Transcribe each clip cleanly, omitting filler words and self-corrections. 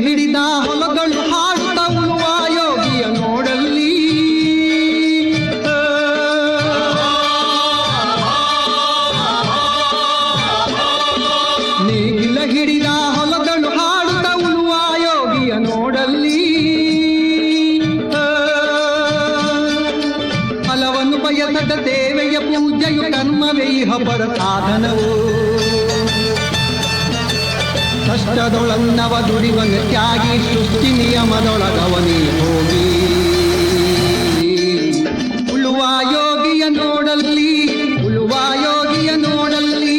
ಹಿಡಿದ ಹೊಲಗಳು ಹಾಡುತ್ತ ಉಳುವ ಯೋಗಿಯ ನೋಡಲ್ಲಿ ನೇಗಿಲ ಹಿಡಿದ ಹೊಲಗಳು ಹಾಡುತ್ತ ಉಳುವ ಯೋಗಿಯ ನೋಡಲ್ಲಿ ಫಲವನ್ನು ಬಯಸದ ದೇವೆಯ ಪೂಜೆಯು ಕರ್ಮವೇ ಇಹ ಪರ ಸಾಧನವು ಕಷ್ಟದೊಳನ್ನವ ದುಡಿವನ ತ್ಯಾಗಿ ಸೃಷ್ಟಿ ನಿಯಮದೊಳಗವನೇ ಹೋಗಿ ಉಳುವ ಯೋಗಿಯ ನೋಡಲ್ಲಿ ಉಳುವ ಯೋಗಿಯ ನೋಡಲ್ಲಿ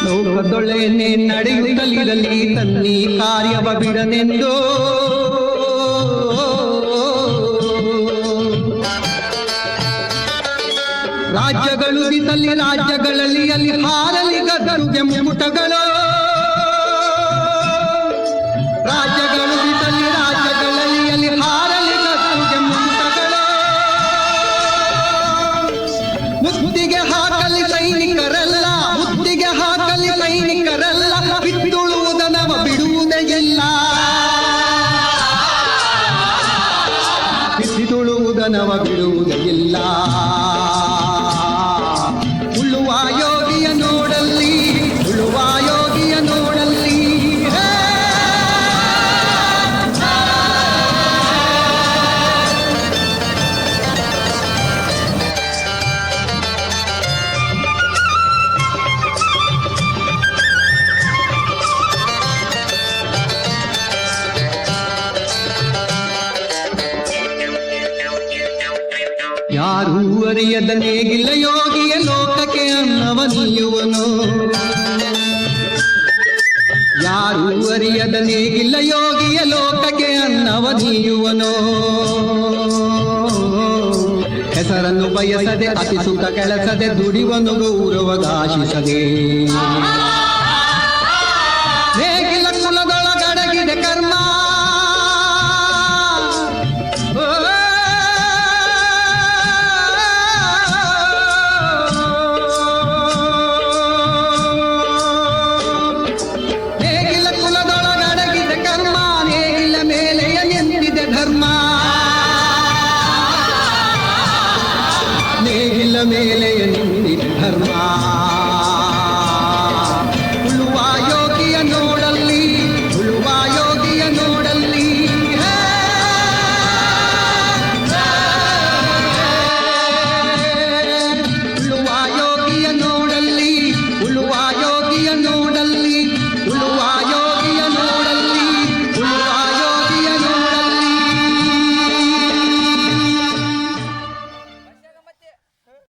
ಲೋಕದೊಳೆನೆ ನಡೆಯುತ್ತಲಿರಲಿ ತನ್ನಿ ಕಾರ್ಯವ ಬಿಡನೆಂದು ರಾಜ್ಯಗಳು ಬಿತ್ತಲಿ ರಾಜ್ಯಗಳಲ್ಲಿ ಅಲ್ಲಿ ಹಾರಲಿ ಗದರುಗೆ ಮುಕುಟಗಳು ರಾಜ್ಯಗಳು ಬಿತ್ತಲಿ ರಾಜ್ಯಗಳಲ್ಲಿ ಅಲ್ಲಿ ಹಾರಲಿ ಗದರುಗೆ ಮುಕುಟಗಳು ಮುತ್ತಿಗೆ ಹಾಕಲಿ ಸೈನಿಕರಲ್ಲ ಮುತ್ತಿಗೆ ಹಾಕಲಿ ಸೈನಿಕರಲ್ಲ ಬಿತ್ತುಳುವುದನವ ಬಿಡುವುದೇ ಇಲ್ಲ ಬಿತ್ತುಳುವುದನವ ಬಿಡುವುದೇ ಇಲ್ಲ ಉಳುವ ಯೋಗಿಯ ನೋಡಲ್ಲಿ ಉಳುವ ಯೋಗಿಯ ನೋಡಲ್ಲಿ ಯಾರೂ ಅರಿಯದ ನೇಗಿಲ್ಲ ಯೋಗಿಯ ಲೋಕಕ್ಕೆ ಅನ್ನವ ನೀಯುವನು ಯಾರೂ ಅರಿಯದ ನೇಗಿಲ್ಲ ಯೋಗಿಯ ಲೋಕಕ್ಕೆ ಅನ್ನವ ನೀಯುವನು ಹೆಸರನ್ನು ಬಯಸದೆ ಅತಿ ಸುಖ ಕೆಲಸದೆ ದುಡಿವನು ಗೌರವಗಾಶಿಸದೆ